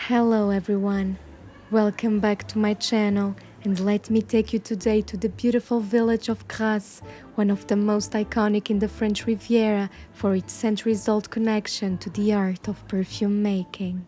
Hello everyone, welcome back to my channel and let me take you today to the beautiful village of Grasse, one of the most iconic in the French Riviera for its centuries-old connection to the art of perfume making.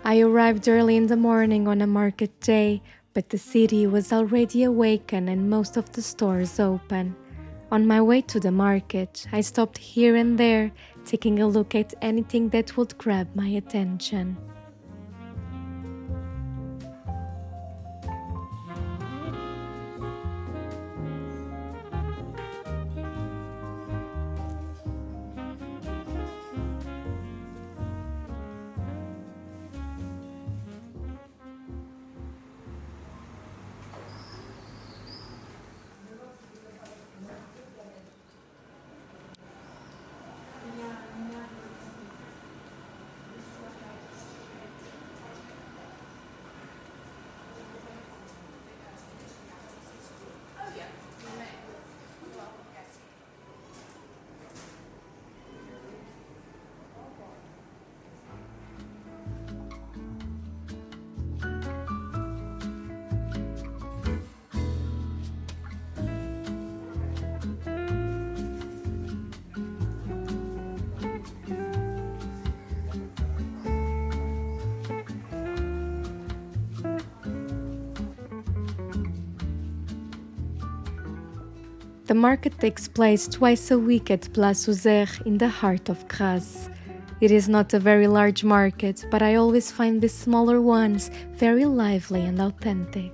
I arrived early in the morning on a market day, but the city was already awakened and most of the stores open. On my way to the market, I stopped here and there, taking a look at anything that would grab my attention. The market takes place twice a week at Place in the heart of Grasse. It is not a very large market, but I always find the smaller ones very lively and authentic.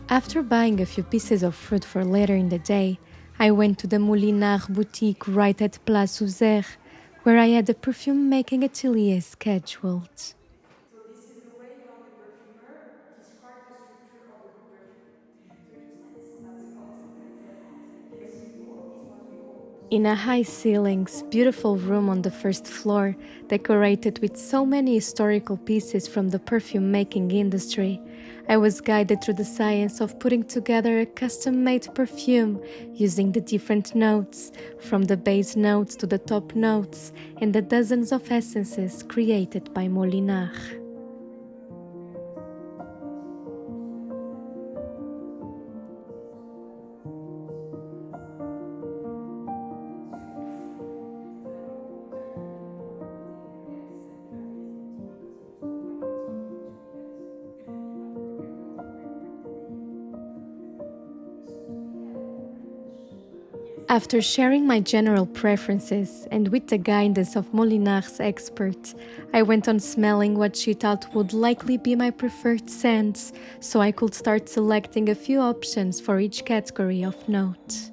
After buying a few pieces of fruit for later in the day, I went to the Molinard boutique right at Place where I had a perfume making atelier scheduled. So this is the way how the perfumer describes the structure of a good perfume. So just like this, that's what we call. In a high ceilings, beautiful room on the first floor, decorated with so many historical pieces from the perfume making industry, I was guided through the science of putting together a custom-made perfume using the different notes, from the base notes to the top notes, and the dozens of essences created by Molinard. After sharing my general preferences and with the guidance of Molinard's expert, I went on smelling what she thought would likely be my preferred scents, so I could start selecting a few options for each category of note.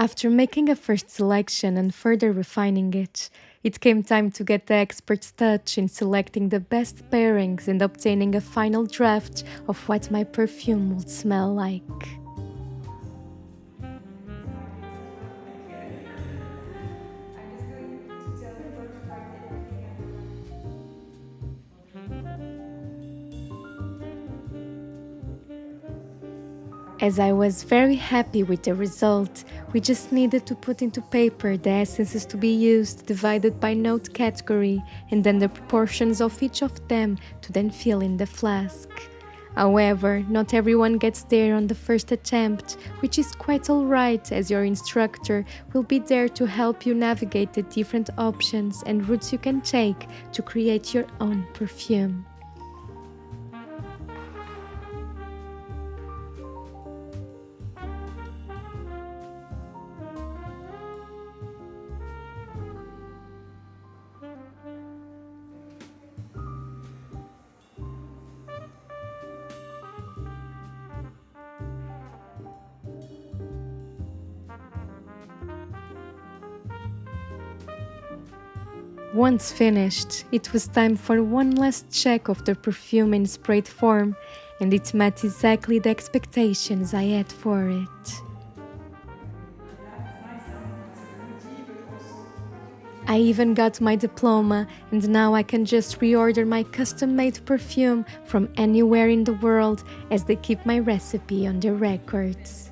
After making a first selection and further refining it, it came time to get the expert's touch in selecting the best pairings and obtaining a final draft of what my perfume would smell like. As I was very happy with the result, we just needed to put into paper the essences to be used, divided by note category, and then the proportions of each of them to then fill in the flask. However, not everyone gets there on the first attempt, which is quite alright, as your instructor will be there to help you navigate the different options and routes you can take to create your own perfume. Once finished, it was time for one last check of the perfume in sprayed form, and it met exactly the expectations I had for it. I even got my diploma, and now I can just reorder my custom-made perfume from anywhere in the world, as they keep my recipe on their records.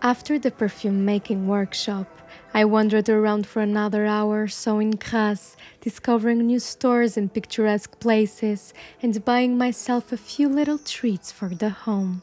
After the perfume making workshop, I wandered around for another hour or so in Grasse, discovering new stores and picturesque places, and buying myself a few little treats for the home.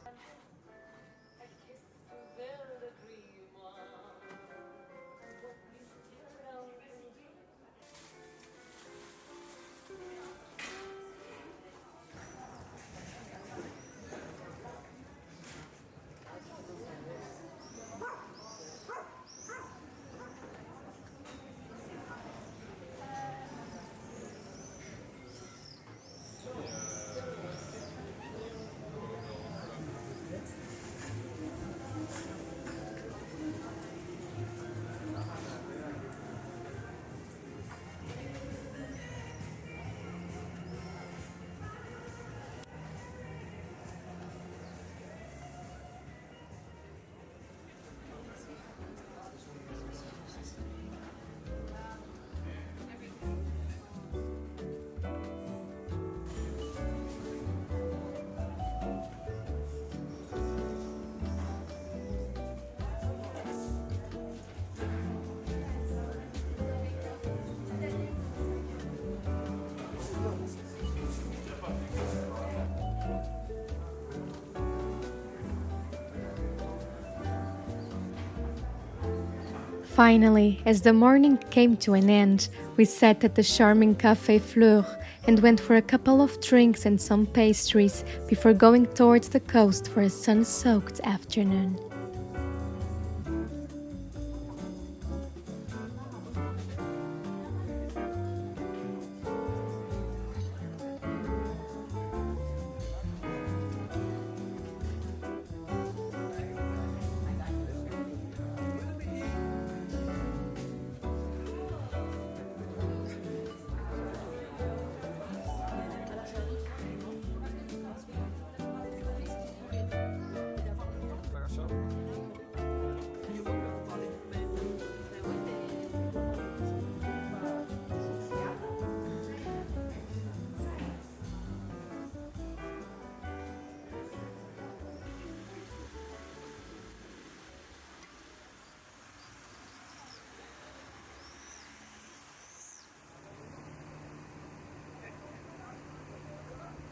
Finally, as the morning came to an end, we sat at the charming Café Fleur and went for a couple of drinks and some pastries before going towards the coast for a sun-soaked afternoon.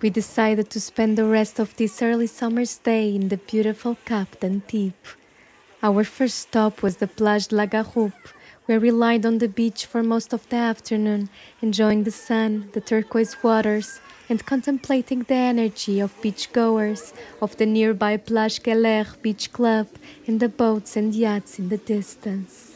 We decided to spend the rest of this early summer's day in the beautiful Cap d'Antibes. Our first stop was the Plage de la Garoupe, We relied on the beach for most of the afternoon, enjoying the sun, the turquoise waters, and contemplating the energy of beachgoers, of the nearby Plage beach club, and the boats and yachts in the distance.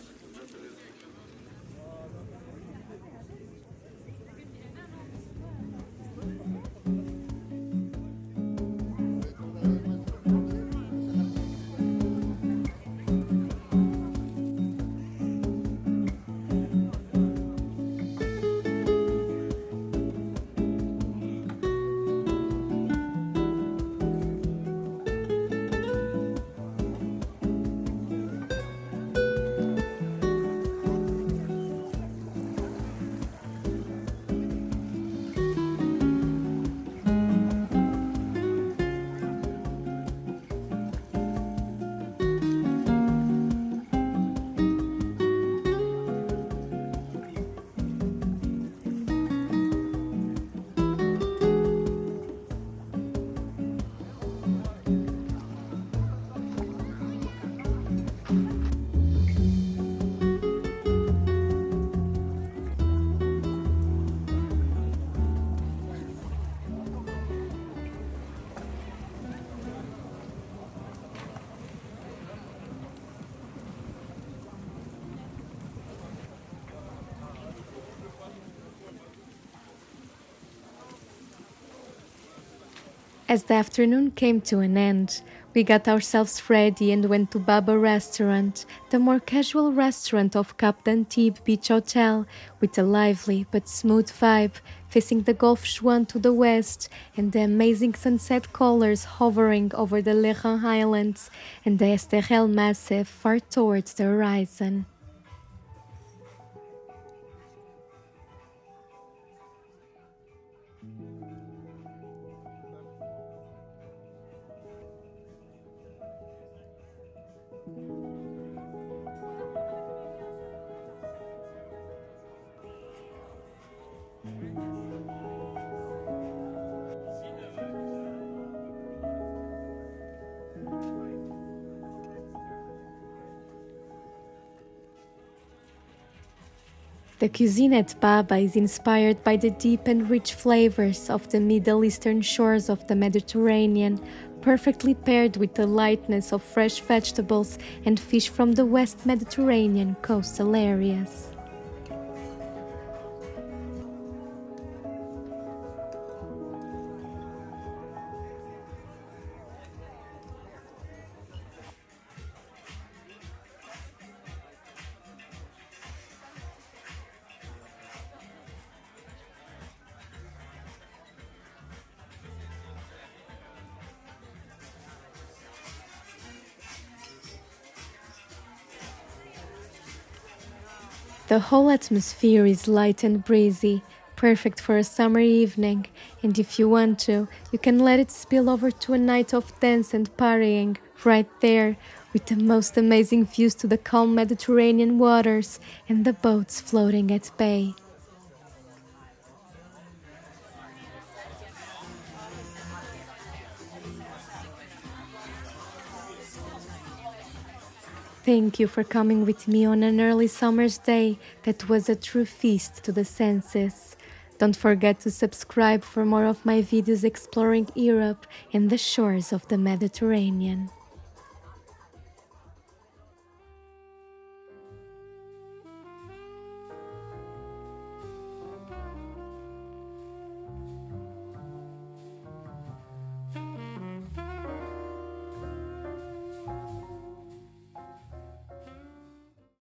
As the afternoon came to an end, we got ourselves ready and went to Baba Restaurant, the more casual restaurant of Cap d'Antibes Beach Hotel, with a lively but smooth vibe, facing the Gulf Juan to the west and the amazing sunset colors hovering over the Leran Highlands and the Esterel Massif far towards the horizon. The cuisine at Baba is inspired by the deep and rich flavors of the Middle Eastern shores of the Mediterranean, perfectly paired with the lightness of fresh vegetables and fish from the West Mediterranean coastal areas. The whole atmosphere is light and breezy, perfect for a summer evening, and if you want to, you can let it spill over to a night of dance and partying right there, with the most amazing views to the calm Mediterranean waters and the boats floating at bay. Thank you for coming with me on an early summer's day that was a true feast to the senses. Don't forget to subscribe for more of my videos exploring Europe and the shores of the Mediterranean.